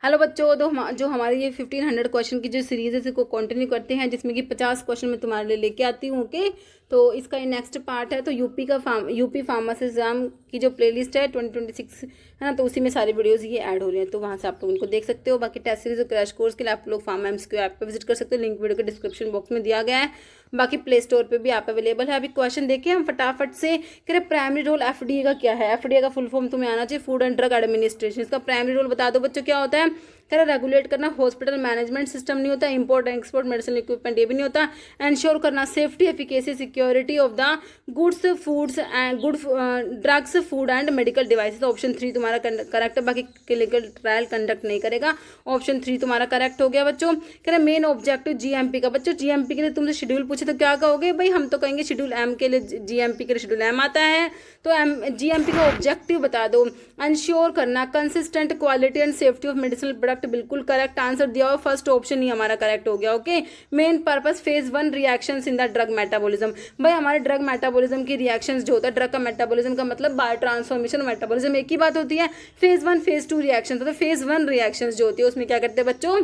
Hello बच्चों, जो हमारी ये 1500 क्वेश्चन की जो सीरीज है इसको कंटिन्यू करते हैं, जिसमें कि 50 क्वेश्चन मैं तुम्हारे लिए लेके आती हूँ। ओके, तो इसका ये नेक्स्ट पार्ट है। तो यूपी फार्मेसी एग्जाम की जो प्लेलिस्ट है 2026 है ना, तो उसी में सारी वीडियोस ये ऐड हो रही हैं, तो वहाँ से आप लोग इनको देख सकते हो। बाकी टेस्ट सीरीज और क्रैश कोर्स के लिए आप लोग फार्मा एमसीक्यू ऐप पर विजिट कर सकते हो, लिंक वीडियो के डिस्क्रिप्शन बॉक्स में दिया गया है। बाकी प्ले स्टोर पे भी ऐप अवेलेबल है। अभी क्वेश्चन देखें हम फटाफट से। कह रहे प्राइमरी रोल एफडीए का क्या है। एफडीए का फुल फॉर्म तुम्हें आना चाहिए, फूड एंड ड्रग एडमिनिस्ट्रेशन। इसका प्राइमरी रोल बता दो बच्चों क्या होता है। कह रहा रेगुलेट करना, हॉस्पिटल मैनेजमेंट सिस्टम नहीं होता, import and export medicine equipment ये भी नहीं होता, एंश्योर करना safety efficacy security of the goods foods and drugs food and medical devices. Option 3 तुम्हारा करेक्ट है। बाकी क्लिनिकल ट्रायल कंडक्ट नहीं करेगा, ऑप्शन 3 तुम्हारा करेक्ट हो गया बच्चों। कह रहे मेन ऑब्जेक्टिव जीएमपी का। बच्चों जीएमपी के लिए तुमसे शेड्यूल पूछे तो क्या कहोगे भाई, हम तो कहेंगे शेड्यूल एम के लिए, जीएमपी के लिए शेड्यूल एम आता है, तो जीएमपी का ऑब्जेक्टिव बता दो। इंश्योर करना consistent quality and safety of medicinal product, बिल्कुल करेक्ट आंसर दिया हुआ, फर्स्ट ऑप्शन ही हमारा करेक्ट हो गया। Okay, main purpose phase 1 reactions in the drug metabolism. भाई हमारे ड्रग मेटाबॉलिज्म की रिएक्शंस जो होता है, ड्रग का मेटाबॉलिज्म का मतलब बायो ट्रांसफॉर्मेशन, मेटाबॉलिज्म एक ही बात होती है। फेज 1 फेज 2 रिएक्शन, तो फेज 1 रिएक्शंस जो होती है उसमें क्या करते हैं बच्चों,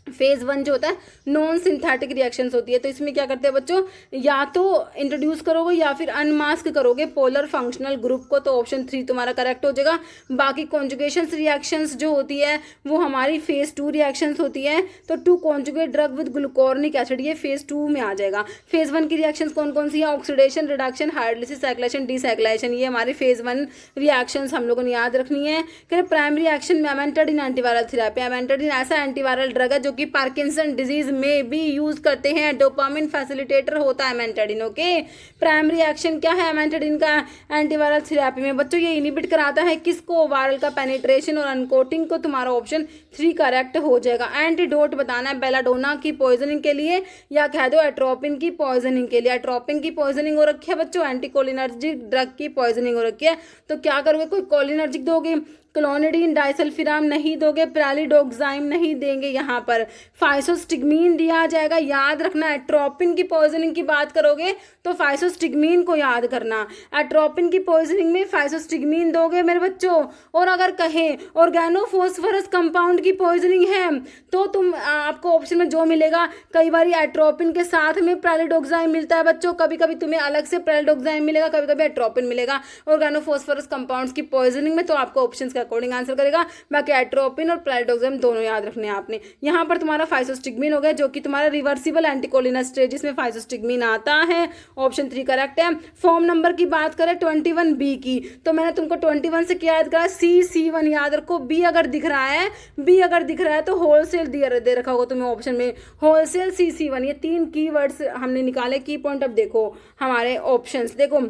फेज 1 जो होता है नॉन सिंथेटिक रिएक्शंस होती है। तो इसमें क्या करते हैं बच्चों, या तो इंट्रोड्यूस करोगे या फिर अनमास्क करोगे पोलर फंक्शनल ग्रुप को, तो ऑप्शन 3 तुम्हारा करेक्ट हो जाएगा। बाकी कॉन्जुगेशंस रिएक्शंस जो होती है वो हमारी फेज 2 रिएक्शंस होती है। तो to conjugate drug with glucuronic acid, ये फेज 2 में आ जाएगा। फेज 1 की रिएक्शंस कौन कौन सी है, ऑक्सीडेशन, रिडक्शन, हाइड्रोलिसिस, साइक्लेशन, डीसाइक्लेशन, ये हमारी फेज 1 रिएक्शंस हम लोगों ने याद रखनी है। प्राइमरी एक्शन में एमेंटेडिन एंटीवायरल थेरेपी। एमेंटेडिन ऐसा एंटीवायरल ड्रग है जो कि पार्किंसन डिजीज में भी यूज करते हैं, डोपामिन फैसिलिटेटर होता है एमेंटेडिन। ओके, प्राइमरी एक्शन क्या है एमेंटेडिन का एंटीवायरल थेरेपी में बच्चों, ये इनिबिट कराता है किसको, वायरल का पेनिट्रेशन और अनकोटिंग को। तुम्हारा ऑप्शन 3 करेक्ट हो जाएगा। एंटीडोट बताना है बेलाडोना की पॉइजनिंग के लिए, या कह दो एट्रोपिन की पॉइजनिंग के लिए। एट्रोपिन की पॉइजनिंग हो रखी है बच्चों, एंटीकोलिनर्जिक ड्रग की पॉइजनिंग हो रखी है, तो क्या करोगे, कोई कोलिनर्जिक दोगे, क्लोनिडीन डाइसल्फिराम नहीं दोगे, पैलिडोक्साइम नहीं देंगे, यहाँ पर फाइसोस्टिग्मीन दिया जाएगा। याद रखना एट्रोपिन की पॉइजनिंग की बात करोगे तो फाइसोस्टिग्मीन को याद करना, एट्रोपिन की पॉइजनिंग में फाइसोस्टिग्मीन दोगे मेरे बच्चों। और अगर कहें ऑर्गेनोफॉस्फोरस कंपाउंड की पॉइजनिंग है तो तुम आपको ऑप्शन में जो मिलेगा, कई बार एट्रोपिन के साथ में पैलिडोक्साइम मिलता है बच्चों, कभी कभी तुम्हें अलग से पैलिडोक्साइम मिलेगा, कभी कभी एट्रोपिन मिलेगा ऑर्गेनोफॉस्फोरस कंपाउंड्स की पॉइजनिंग में, तो आपको ऑप्शन अकॉर्डिंग आंसर करेगा। बाकी एट्रोपिन और पैलिडोक्साइम दोनों याद रखने हैं आपने। यहाँ पर तुम्हारा फाइसोस्टिग्मीन हो गया, जो कि तुम्हारा रिवर्सिबल एंटीकोलिनर्जिक, जिसमें फाइसोस्टिग्मीन आता है, ऑप्शन 3 करेक्ट है। फॉर्म नंबर की बात करें 21B की, तो मैंने तुमको 21 से क्या याद करा, C1 याद रखो। बी अगर दिख रहा है तो होलसेल दे रखा होगा तुम्हें ऑप्शन में, होलसेल C1। ये 3 कीवर्ड्स हमने निकाले की पॉइंट। अब देखो हमारे ऑप्शंस, देखो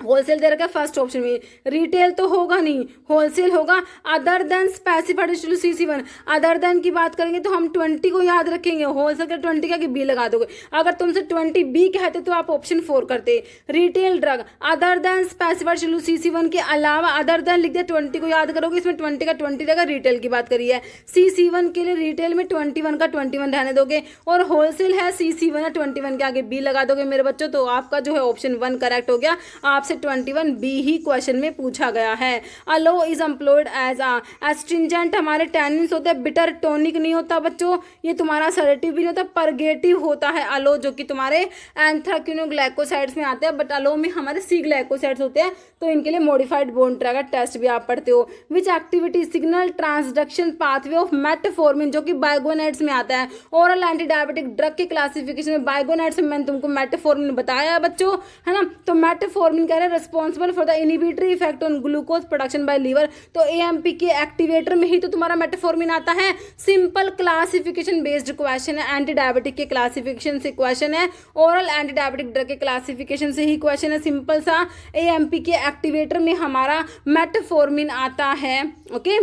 होलसेल दे रखा है फर्स्ट ऑप्शन में, रिटेल तो होगा नहीं, होलसेल होगा। Other than specified C1, other than की बात करेंगे तो हम 20 को याद रखेंगे, होलसेल का 20 का कि बी लगा दोगे। अगर तुमसे 20B कहते तो आप ऑप्शन 4 करते। Retail drug other than specified C1 के अलावा अदर देन लिख दिया, 20 को याद करोगे, इसमें 20 का 20 रहेगा, रिटेल की बात करी है। C1 के लिए रिटेल में 21 का 21 रहने दोगे, और होलसेल है C1 है, 21 के आगे बी लगा दोगे मेरे बच्चों, तो आपका जो है ऑप्शन 1 करेक्ट हो गया। आप से 21B ही क्वेश्चन में पूछा गया है। अलो इज एम्प्लॉयड एज एस्ट्रिंजेंट, हमारे टैनिन्स होते हैं, बिटर टॉनिक नहीं होता बच्चों, ये तुम्हारा सरेटिव भी नहीं होता, परगेटिव होता है अलो, जो कि तुम्हारे एंथ्राक्विनोग्लाइकोसाइड्स में आते हैं, बट अलो में हमारे सी ग्लाइकोसाइड्स होते हैं, तो इनके लिए मॉडिफाइड बोन ट्रैकर टेस्ट भी आप पढ़ते हो। Which activity signal transduction pathway of metformin, जो कि बाइगोनेट्स में आता है। ओरल एंटी डायबिटिक ड्रग के क्लासिफिकेशन में बाइगोनेट्स में मैंने तुमको मेटफॉर्मिन बताया बच्चों, है ना। तो मेटफॉर्मिन कह रहे responsible for the inhibitory effect on glucose production by liver, तो एएमपी के एक्टिवेटर में ही तो तुम्हारा मेटफॉर्मिन आता है। सिंपल क्लासिफिकेशन बेस्ड क्वेश्चन है, एंटी डायबिटिक के क्लासिफिकेशन से क्वेश्चन है, ओरल एंटी डायबिटिक ड्रग के क्लासिफिकेशन से ही क्वेश्चन है, सिंपल सा। एएमपी के एक्टिवेटर में हमारा मेटफॉर्मिन आता है। ओके,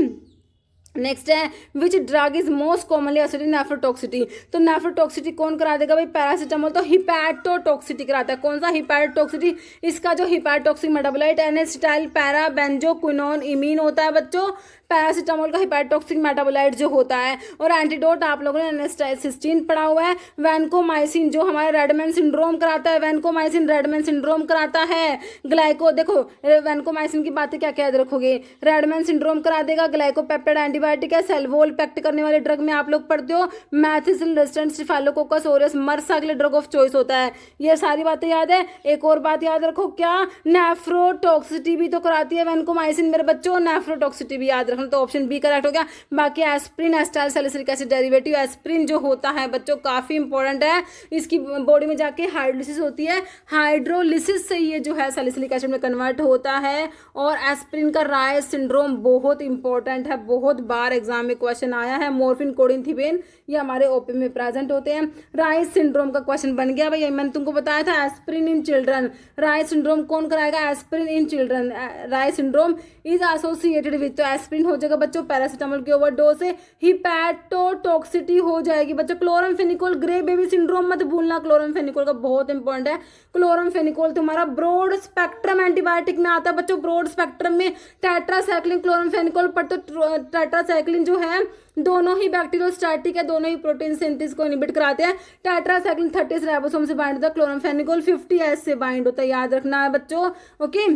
नेक्स्ट है which drug is most commonly associated nephrotoxicity, तो नेफ्रोटॉक्सिटी कौन करा देगा भाई, पैरासीटामोल, तो हिपैटोटॉक्सिटी कराता है। कौन सा हिपैटोटॉक्सिटी, इसका जो हिपैटोटॉक्सिक मेटाबोलाइट एनेसिटाइल पैरा बेंजोक्विनोन इमीन होता है बच्चों, पैरासीटामोल का हिपैटोटॉक्सिक मेटाबोलाइट जो होता है। और एंटीडोट आप लोगों ने एनेस्टाइसिस्टीन पढ़ा हुआ है। वैनकोमाइसिन जो हमारे रेडमैन सिंड्रोम कराता है, वैनकोमाइसिन रेडमैन सिंड्रोम कराता है। ग्लाइको देखो वैनकोमाइसिन की बातें क्या क्या याद रखोगे, रेडमैन सिंड्रोम करा देगा। ग्लाइकोपेप्टाइड एंटीबायोटिक है, सेल वॉल इफेक्ट करने वाले ड्रग में आप लोग पढ़ते हो। मैथिसिन रेजिस्टेंट स्टेफाइलोकोकस ऑरियस मर्सा के लिए ड्रग ऑफ चॉइस होता है। ये सारी बातें याद है। एक और बात याद रखो, क्या नेफ्रोटॉक्सिसिटी भी तो कराती है वैनकोमाइसिन मेरे बच्चों, नेफ्रोटॉक्सिसिटी भी याद रखना। तो ऑप्शन बी करेक्ट हो गया। बाकी aspirin acetyl salicylic acid derivative, aspirin जो होता है बच्चों काफी इंपॉर्टेंट है, इसकी बॉडी में जाके हाइड्रोलिसिस होती है, हाइड्रोलिसिस से ये जो है सैलिसिलिक एसिड में कन्वर्ट होता है। और एस्प्रिन का राइस सिंड्रोम बहुत इंपॉर्टेंट है, बहुत बार एग्जाम में क्वेश्चन आया है। मॉर्फिन कोडिन थिबेन ये हमारे ओपी में प्रेजेंट होते हैं। राइस सिंड्रोम का क्वेश्चन बन गया भाई, मैंने तुमको बताया था aspirin in children. Rice syndrome कौन कराएगा, aspirin in children. Rice syndrome is associated with, तो एस्प्रिन हो जाएगा बच्चों पैरासीटामोल की ओवरडोज से हिपैटोटॉक्सिसिटी हो जाएगी बच्चों। क्लोरमफेनिकोल ग्रे बेबी सिंड्रोम मत भूलना, क्लोरमफेनिकोल का बहुत इंपॉर्टेंट है। क्लोरमफेनिकोल तुम्हारा ब्रॉड स्पेक्ट्रम एंटीबायोटिक में आता है बच्चों, ब्रॉड स्पेक्ट्रम में टेट्रासाइक्लिन क्लोरमफेनिकोल पर, तो टेट्रासाइक्लिन जो है दोनों ही बैक्टीरियोस्टैटिक है, दोनों ही प्रोटीन सिंथेसिस को इनहिबिट कराते हैं। टेट्रासाइक्लिन 30 राइबोसोम से बाइंड होता है, क्लोरमफेनिकोल 50S से बाइंड होता है, याद रखना है बच्चों। ओके,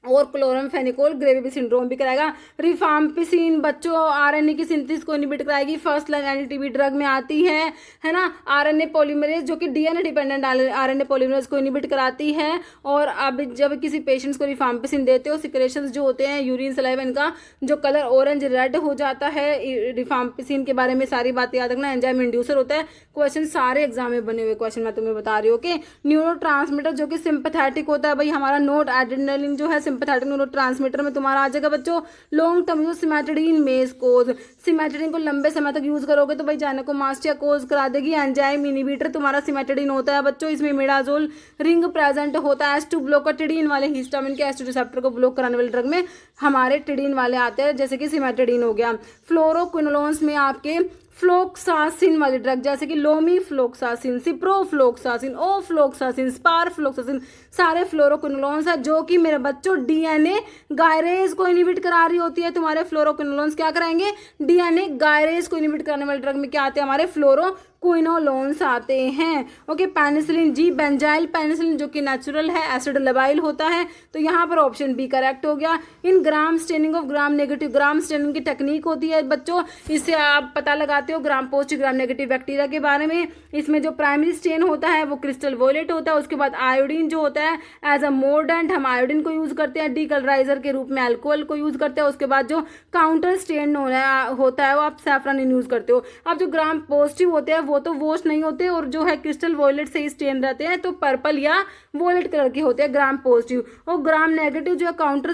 और क्लोरमफेनिकोल ग्रे बेबी सिंड्रोम भी कराएगा। रिफाम्पिसिन बच्चों आरएनए की सिंथेसिस को इनहिबिट कराएगी, फर्स्ट लाइन एंटीटीबी ड्रग में आती है ना। आरएनए पॉलीमरेज जो कि डीएनए डिपेंडेंट आरएनए पॉलीमरेज को इनहिबिट कराती है। और अब जब किसी पेशेंट्स को रिफाम्पिसिन देते हो, सिक्रेशंस जो होते हैं यूरिन सलाइवा, इनका जो कलर ऑरेंज रेड हो जाता है। रिफाम्पिसिन के बारे में सारी बातें याद रखना, एंजाइम इंड्यूसर होता है। क्वेश्चन सारे एग्जाम में बने हुए क्वेश्चन मैं तुम्हें बता रही हूँ। ओके, न्यूरोट्रांसमीटर जो कि सिंपैथेटिक होता है भाई हमारा, नोट एड्रेनालिन जो है सिंपैथेटिक न्यूरोट्रांसमीटर में तुम्हारा आ जाएगा बच्चों। लॉन्ग टर्म यूज सिमेट्रिडीन मेज कोज, सिमेट्रिडीन को लंबे समय तक यूज करोगे तो भाई जाइनेकोमास्टिया कोज करा देगी। एंजाइम इनहिबिटर तुम्हारा सिमेट्रिडीन होता है बच्चों, इसमें मिडाजोल रिंग प्रेजेंट होता है। एस2 ब्लॉकर टिडीन वाले हिस्टामिन के एस2 रिसेप्टर को ब्लॉक कराने वाले ड्रग में हमारे टिडीन वाले आते हैं, जैसे कि सिमेट्रिडीन हो गया। फ्लोरोक्विनोलोन्स में आपके फ्लोक्सासिन वाली ड्रग जैसे कि लोमी फ्लोक्सासिन, सिप्रोफ्लोक्सासिन, ओफ्लोक्सासिन, स्पारफ्लोक्सासिन, सारे फ्लोरोक्विनोलोन्स है जो कि मेरे बच्चों डीएनए गायरेज को इनहिबिट करा रही होती है। तुम्हारे फ्लोरोक्विनोलोन्स क्या कराएंगे, डीएनए गायरेज को इनहिबिट कराने वाले ड्रग में क्या आते हैं, हमारे फ्लोरोक्विनोलोन्स आते हैं। Okay, penicillin G, benzyl penicillin जो कि नेचुरल है, एसिड लबाइल होता है, तो यहाँ पर ऑप्शन बी करेक्ट हो गया। In gram staining of gram negative, gram staining की टेक्निक होती है बच्चों, इससे आप पता लगाते हो gram positive gram negative bacteria के बारे में। इसमें जो प्राइमरी स्टेन होता है वो क्रिस्टल वॉयलेट होता है। उसके बाद आयोडीन जो होता है एज अ मोर्डेंट, हम आयोडीन को यूज करते हैं, डीकलराइजर के रूप में अल्कोहल को यूज करते हैं। उसके बाद जो काउंटर स्टेन होता है वो आप सैफरन यूज करते हो। अब जो ग्राम पॉजिटिव होते हैं वो तो वॉश नहीं होते, और जो है क्रिस्टल वॉयलेट से ही स्टेन रहते हैं, तो पर्पल या वॉयलेट कलर के होते हैं ग्राम पॉजिटिव। और ग्राम नेगेटिव जो है काउंटर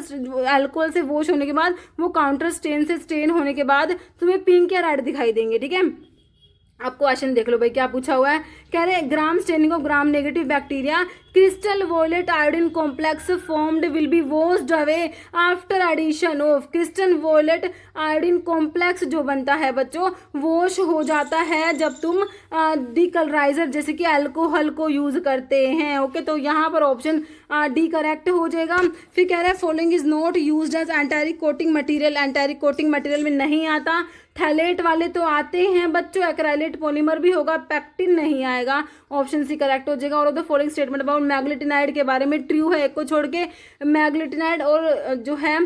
अल्कोहल से वॉश होने के बाद, वो काउंटर स्टेन से स्टेन होने के बाद तुम्हें पिंक या रेड दिखाई देंगे। ठीक है, आप क्वेश्चन देख लो भाई क्या पूछा हुआ है। कह रहे gram staining of gram negative bacteria crystal violet iodine complex formed will be washed away after addition of, crystal violet iodine complex जो बनता है बच्चों वॉश हो जाता है जब तुम डीकलराइजर जैसे कि अल्कोहल को यूज करते हैं। ओके, तो यहाँ पर ऑप्शन डी करेक्ट हो जाएगा। फिर कह रहे हैं following is not used as enteric coating material, enteric coating material में नहीं आता। थैलेट वाले तो आते हैं बच्चों, एक्राइलेट पॉलीमर भी होगा, पैक्टिन नहीं आएगा, ऑप्शन सी करेक्ट हो जाएगा। और of the following statement about meglitinide के बारे में ट्रू है, एक को छोड़ के। मैग्लेटिनाइड और जो है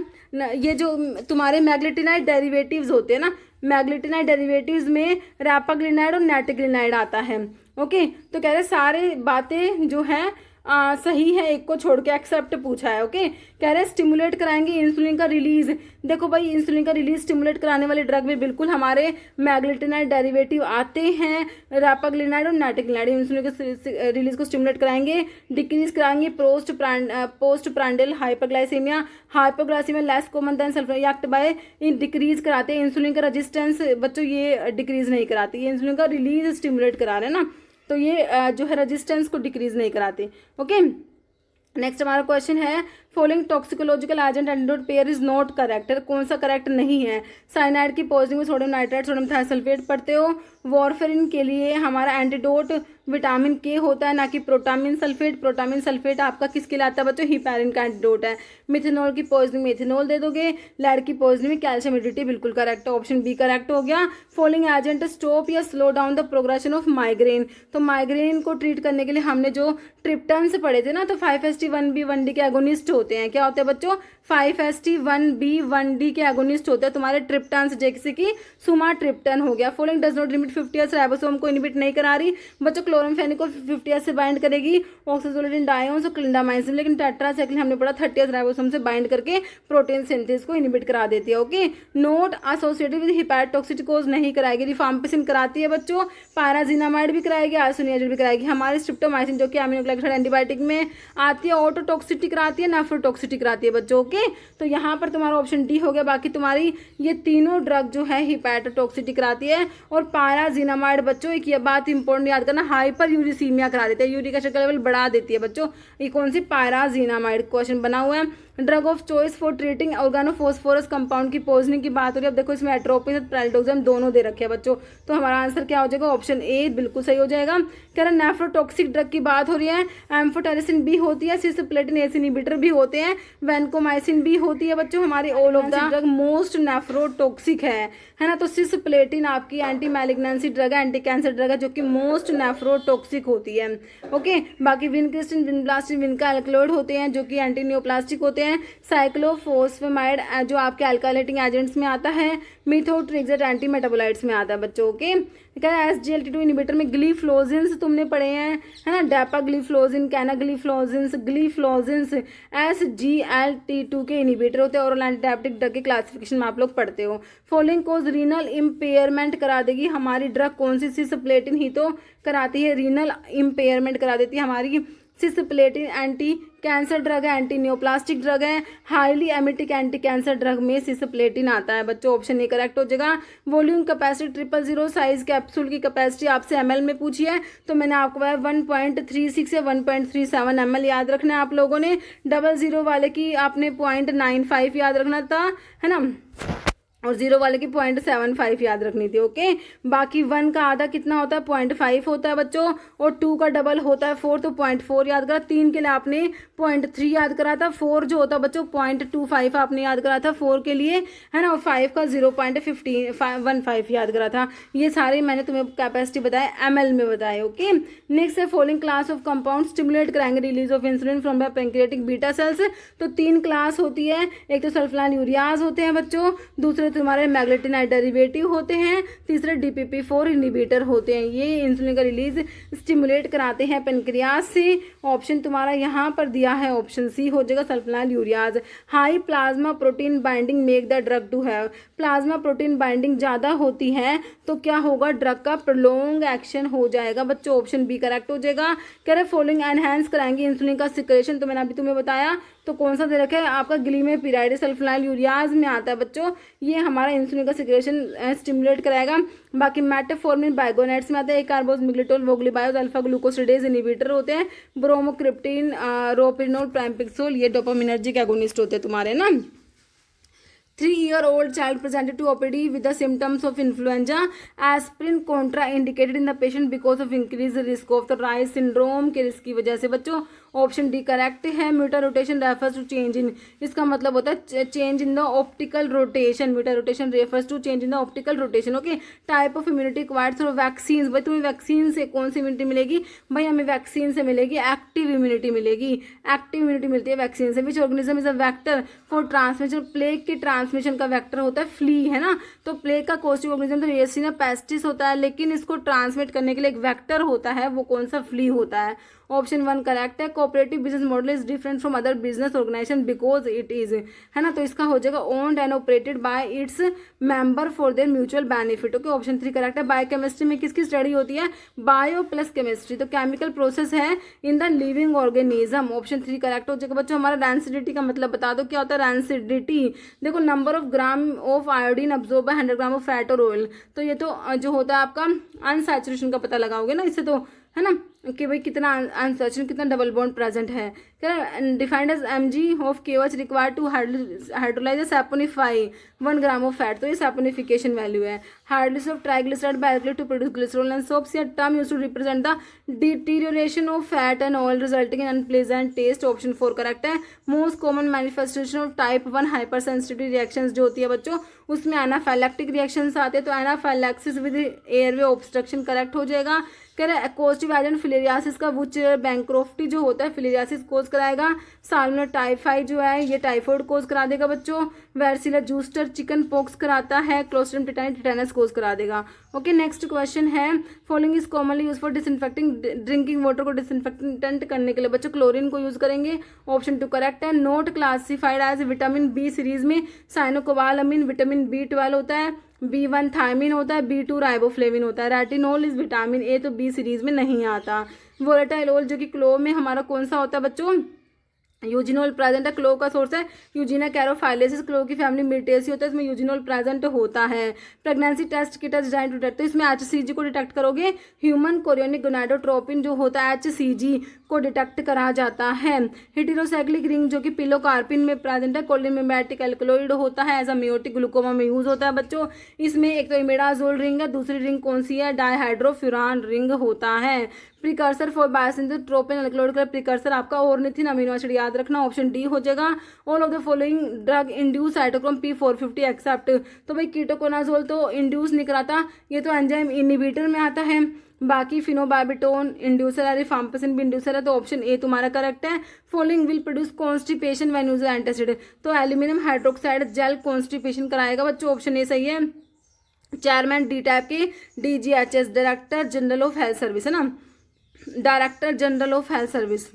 ये जो तुम्हारे मैग्लेटिनाइड डेरिवेटिव्स होते हैं ना, मैग्लेटिनाइड डेरिवेटिव्स में रैपाग्लिनाइड और नैटिग्लिनाइड आता है। ओके, तो कह रहे सारे बातें जो है सही है, एक को छोड़ के एक्सेप्ट पूछा है। ओके, कह रहे स्टिमुलेट कराएंगे इंसुलिन का रिलीज। देखो भाई इंसुलिन का रिलीज स्टिमुलेट कराने वाले ड्रग में बिल्कुल हमारे मैग्लेटिनाइड डेरिवेटिव आते हैं, रैपाग्लिनाइड और नैटिग्लिनाइड इंसुलिन के रिलीज को स्टिमुलेट कराएंगे। डिक्रीज कराएंगे post prandial hyperglycaemia, hypoglycaemia less common than sulphur by इन डिक्रीज कराते हैं। इंसुलिन का रेजिस्टेंस बच्चों ये डिक्रीज नहीं कराती, ये इंसुलिन का रिलीज स्टिमुलेट करा रहे हैं ना, तो ये जो है रेजिस्टेंस को डिक्रीज नहीं कराते। ओके, नेक्स्ट हमारा क्वेश्चन है following toxicological agent antidote pair is not correct, कौन सा करेक्ट नहीं है? साइनाइड की पॉजिटिव में सोडियम नाइट्राइट सोडियम थायोसल्फेट पढ़ते हो। वॉरफेरिन के लिए हमारा एंटीडोट विटामिन के होता है, ना कि प्रोटामिन सल्फेट। प्रोटामिन सल्फेट आपका किसके लिए आता है बच्चों? हिपैरिन का एंटीडोट है। मिथेनॉल की पॉइजनिंग में इथेनॉल दे दोगे। लेड की पॉइजनिंग में कैल्शियम हिड्रेटी, बिल्कुल करेक्ट है, ऑप्शन बी करेक्ट हो गया। फॉलोइंग एजेंट स्टॉप या slow down the progression of migraine, तो माइग्रेन को ट्रीट करने के लिए हमने जो ट्रिप्टन पढ़े थे ना, तो 5-HT1B1D के एगोनिस्ट होते हैं। क्या होते हैं बच्चों? 5-HT1B1D के एगोनिस्ट होते हैं तुम्हारे ट्रिप्टन, जैसे कि सुमाट्रिप्टन हो गया। Following does not limit 50 years, ribosome को इनिबिट नहीं करा रही बच्चों। क्लोरामफेनिक को 50 ईयर्स से बाइंड करेगी, ऑक्सीजोलेटिन डायोन्स और क्लिंडामाइसिन, लेकिन टेट्रासाइक्लिन हमने पढ़ा 30 ईयर्स राइबोसोम से बाइंड करके प्रोटीन सिंथेसिस को इनिबिट करा देती है। ओके, नोट एसोसिएटेड विद हिपैटोटॉक्सिकोज नहीं कराएगी। रिफाम्पिसिन कराती है बच्चों, पाराजिनामाइड भी कराएगी, आइसोनियाजिड भी कराएगी। हमारी स्ट्रिप्टोमाइसिन जो कि एमिनोग्लाइकोसाइड एंटीबायोटिक में आती है, ऑटोटॉक्सिटी कराती है, नेफ्रोटॉक्सिटी कराती है बच्चों। ओके, तो यहाँ पर तुम्हारा ऑप्शन डी हो गया। बाकी तुम्हारी ये तीनों ड्रग जो है हिपैटोटॉक्सिटी कराती है। और पाराजिनामाइड बच्चों, एक ये बात इंपॉर्टेंट याद करना, हाइपर यूरिसीमिया करा देते हैं, यूरिक एसिड का लेवल बढ़ा देती है बच्चों। ये कौन सी? पाराजिनामाइड। क्वेश्चन बना हुआ है। Drug of choice for treating organophosphorus compound की पॉइजनिंग की बात हो रही है। अब देखो इसमें एट्रोपिन पैराडोक्सिन दोनों दे रखे हैं बच्चों, तो हमारा आंसर क्या हो जाएगा? ऑप्शन ए बिल्कुल सही हो जाएगा। कह रहा नेफ्रोटॉक्सिक ड्रग की बात हो रही है। एम्फोटेरिसिन भी होती है, सिस्प्लेटिन एस इनहिबिटर भी होते हैं, वैनकोमाइसिन भी होती है बच्चों। हमारी all of the drug most nephrotoxic है ना। तो सिस्प्लेटिन आपकी एंटी मैलिग्नेंसी ड्रग है, एंटी कैंसर ड्रग है, जो कि मोस्ट नेफ्रोटॉक्सिक होती है। ओके, बाकी विनक्रिस्टिन, विनब्लास्टिन, विनका एल्कलॉइड होते हैं जो कि एंटी नियोप्लास्टिक होते हैं। साइक्लोफॉस्फेमाइड जो आपके अल्काइलेटिंग एजेंट्स में आता है। मिथोट्रिक्सेट एंटी मेटाबोलाइट्स में आता है बच्चों। ओके, SGLT2 इनिबिटर में ग्लीफ्लोजिन्स तुमने पढ़े हैं, है ना। डेपाग्लीफ्लोजिन, कैनाग्लीफ्लोजिन्स, ग्लीफ्लोजिन्स SGLT2 के इनिबिटर होते हैं। और एंटीडायबिटिक ड्रग के क्लासिफिकेशन में आप लोग पढ़ते हो। फॉलोइंग कोज रीनल इम्पेयरमेंट करा देगी हमारी ड्रग कौन सी? सिस्प्लेटिन ही तो कराती है, रीनल इम्पेयरमेंट करा देती है हमारी सिस्प्लेटिन। एंटी कैंसर ड्रग है, एंटी नियोप्लास्टिक ड्रग है, highly emetic anti cancer drug में सिस्प्लेटिन आता है बच्चों। ऑप्शन ए करेक्ट हो जाएगा। वॉल्यूम कैपेसिटी 000, साइज कैप्सूल की कैपेसिटी आपसे ml में पूछी है, तो मैंने आपको बताया 1.36 या 1.37 ml याद रखना है आप लोगों ने। 00 वाले की आपने 0.95 याद रखना था, है ना, और 0 वाले की 0.75 याद रखनी थी। ओके, बाकी 1 का आधा कितना होता है? 0.5 होता है बच्चों, और 2 का डबल होता है 4, तो 0.4 याद करा। 3 के लिए आपने 0.3 याद करा था। 4 जो होता है बच्चों 0.25 आपने याद करा था 4 के लिए, है ना। और 5 का 0.15 याद करा था। ये सारे मैंने तुम्हें कैपेसिटी बताया, ml में बताए। ओके, नेक्स्ट है following class of compound stimulate कराएंगे release of insulin from the pancreatic beta cells. तो 3 क्लास होती है, एक तो सल्फोनाइल यूरियाज होते हैं बच्चों, दूसरे तुम्हारे मैग्नेटिनाइड डेरिवेटिव होते हैं, तीसरे DPP4 इनहिबिटर होते हैं। ये इंसुलिन का रिलीज स्टिमुलेट कराते हैं पेनक्रियास से। ऑप्शन तुम्हारा यहाँ पर दिया है, ऑप्शन सी हो जाएगा sulphonylureas. High plasma protein binding make the drug to have, plasma protein binding ज़्यादा होती है तो क्या होगा? ड्रग का प्रोलॉन्ग एक्शन हो जाएगा बच्चों। ऑप्शन बी करेक्ट हो जाएगा। कह रहे फॉलोइंग एनहांस कराएंगे इंसुलिन का सिक्रेशन, तो मैंने अभी तुम्हें बताया, तो कौन सा दे रखा है आपका? ग्लीमेपिराइड सल्फोनाइल यूरियाज में आता है बच्चों। ये हमारा इंसुलिन का सिक्रेशन स्टिमुलेट कराएगा। बाकी मेटाफॉर्मिन बाइगोनेट्स में आता है, कार्बोज मिग्लिटोल वोग्लीबायोज अल्फा ग्लूकोसिडेज इनहिबिटर होते हैं, ब्रोमोक्रिप्टिन रोपिनोल प्राइमपिक्सोल ये डोपामिनर्जिक एगोनिस्ट होते हैं तुम्हारे ना। 3-year-old child presented to OPD with the symptoms of influenza. Aspirin contraindicated in the patient because of increased risk of the Reye's syndrome के रिस्क की वजह से बच्चों। ऑप्शन डी करेक्ट है। Mutarotation refers to change in, इसका मतलब होता है change in the optical rotation. Mutarotation refers to change in the optical rotation. Okay, type of immunity acquired through vaccine. भाई तुम्हें वैक्सीन से कौन सी immunity मिलेगी? भाई हमें वैक्सीन से मिलेगी एक्टिव इम्यूनिटी मिलेगी, एक्टिव इम्यूनिटी मिलती है वैक्सीन से। Which organism is a vector for transmission? Plague के ट्रांसमिशन का वेक्टर होता है फ्ली, है ना। तो प्लेग का कोस्टिक ऑर्गेनिज्म तो येसिना पेस्टिस होता है, लेकिन इसको ट्रांसमिट करने के लिए एक वेक्टर होता है, वो कौन सा? फ्ली होता है। ऑप्शन 1 करेक्ट है। Cooperative business model is different from other business organisation because it is, है ना, तो इसका हो जाएगा owned and operated by its member for their mutual benefit. Okay, option 3 correct है। बायोकेमिस्ट्री में किसकी स्टडी होती है? बायो प्लस केमिस्ट्री, तो केमिकल प्रोसेस है in the living organism. Option 3 correct हो जाएगा बच्चों। हमारा रैंसिडिटी का मतलब बता दो क्या होता है? रैंसिडिटी देखो number of gram of iodine absorb by 100 gram of fat और ऑयल, तो ये तो जो होता है आपका अनसैचुरेशन का पता लगाओगे ना इससे, तो है ना कि भाई कितना अनसर्चन, कितना डबल बॉन्ड प्रेजेंट है। Defined as mg of KOH required to hydrolyze saponify 1 gram of fat, तो ये सैपोनिफिकेशन वैल्यू है। Hydrolysis of triglyceride by alcohol to produce glycerol and soaps, या term used to represent the deterioration of fat and oil resulting in unpleasant taste, option 4 correct है। Most common manifestation of type 1 hypersensitivity reactions जो होती है बच्चों, उसमें anaphylactic reactions आते हैं, तो anaphylaxis with airway obstruction correct हो जाएगा। कह रहे हैं कोस्टिव एजेंट फिलेरियासिस का वुच बैंक्रोफ्टी जो होता है फिलेरियासिस कोज कराएगा। साल्मोनेला टाइफाई जो है ये टाइफाइड कोज करा देगा बच्चों। वेर्सिला जूस्टर चिकन पॉक्स कराता है। क्लोस्ट्रिडियम टिटानी टिटेनस कोज करा देगा। ओके, नेक्स्ट क्वेश्चन है following is commonly use for disinfecting, drinking water को डिसइंफेक्टेंट करने के लिए बच्चों क्लोरीन को यूज करेंगे, ऑप्शन 2 करेक्ट है। Not classified as vitamin B series में साइनोकोबालामिन विटामिन B12 होता है, B1 थायमिन होता है, B2 राइबोफ्लेविन होता है। रेटिनोल इज विटामिन ए, तो बी सीरीज में नहीं आता। वोलेटाइल ओल जो कि क्लो में हमारा कौन सा होता है बच्चों, यूजिनोल प्रेजेंट है। क्लो का सोर्स है यूजिना कैरोफाइलेसिस, क्लो की फैमिली मिर्टेसी होता है, इसमें यूजिनोल प्रेजेंट होता है। Pregnancy test kit design to detect, तो इसमें HCG को डिटेक्ट करोगे। ह्यूमन कोरियोनिक गोनाडोट्रोपिन जो होता है HCG को डिटेक्ट करा जाता है। हेटेरोसाइक्लिक रिंग जो कि पिलोकार्पिन में प्रेजेंट है, कोलिनमेटिक एल्कलॉइड होता है, एज अ मेयोटिक ग्लूकोमा में यूज होता है बच्चों। इसमें एक तो इमिडाजोल रिंग है, दूसरी रिंग कौन सी है, डाइहाइड्रोफ्यूरान रिंग होता है। Precursor for biosynthesis tropine alkaloid का प्रिकर्सर आपका ऑर्निथिन अमीनो एसिड याद रखना, ऑप्शन डी हो जाएगा। All of the following drug induce cytochrome P450 except, तो भाई कीटोकोनाजोल तो इंड्यूस नहीं कराता, ये तो एंजाइम इनहिबिटर में आता है। बाकी फिनोबार्बिटोन इंड्यूसर है, रिफाम्पिसिन भी इंड्यूसर है, तो ऑप्शन ए तुम्हारा करेक्ट है। Following will produce constipation when used antacid, तो एल्यूमिनियम हाइड्रोक्साइड जेल कॉन्स्टिपेशन कराएगा बच्चों, ऑप्शन ए सही है। चेयरमैन डी टाइप के DGHS director general of health service है ना, director general of health service.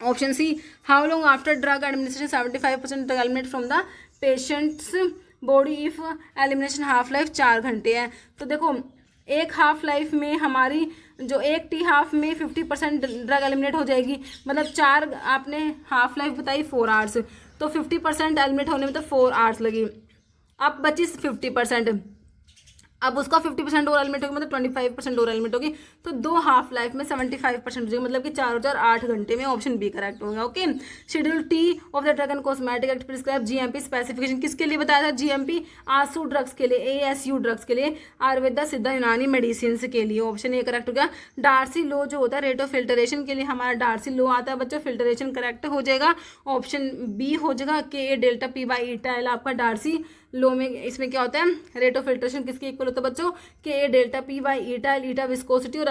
Option C, how long after drug administration 75% drug eliminate from the patient's body if elimination half life 4 घंटे है। तो देखो एक half life में हमारी जो एक टी हाफ में 50% ड्रग एलिमिनेट हो जाएगी, मतलब 4 आपने हाफ लाइफ बताई 4 आवर्स, तो 50% एलिमिनेट होने में तो 4 आवर्स लगी। अब बची 50%, अब उसका 50% और एलिमेंट होगी, मतलब 25% और एलिमेंट होगी, तो 2 हाफ लाइफ में 75% हो जाएगी, मतलब कि 4008 घंटे में, ऑप्शन बी करेक्ट होगा। Okay, schedule T of the drug and cosmetic act prescribe GMP specification किसके लिए बताया था, GMP आसू ड्रग्स के लिए, ASU ड्रग्स के लिए, आयुर्वेदा सिद्धा यूनानी मेडिसिन के लिए, ऑप्शन ए करेक्ट हो गया। डार्सी लो जो होता है रेट ऑफ फिल्टरेशन के लिए हमारा डार्सी लो आता है बच्चों, फिल्टरेशन करेक्ट हो जाएगा, ऑप्शन बी हो जाएगा। Ka∆P/eta आपका डार्सी लो में, इसमें क्या होता है रेट ऑफ फिल्ट्रेशन किसके इक्वल होता है बच्चों, Ka∆P/eta, ईटा विस्कोसिटी और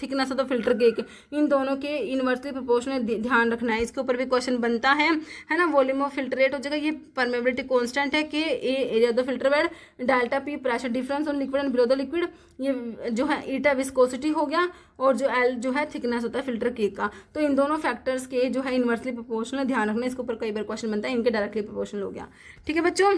thickness of the filter cake, इन दोनों के इनवर्सली प्रोपोर्शनल ध्यान रखना है, इसके ऊपर भी क्वेश्चन बनता है ना। वॉल्यूम ऑफ फिल्टर रेट हो जाएगा, ये परमेबिलिटी कांस्टेंट है, Ka area of the filter bed, ∆P pressure difference on liquid and below the liquid, ये जो है ईटा विस्कोसिटी हो गया, और जो L जो है थिकनेस होता है फिल्टर केक का, तो इन दोनों फैक्टर्स के जो है इनवर्सली प्रोपोर्शनल ध्यान रखना, इसके ऊपर कई बार क्वेश्चन बनता है, इनके डायरेक्टली प्रोपोर्शनल हो गया। ठीक है बच्चों।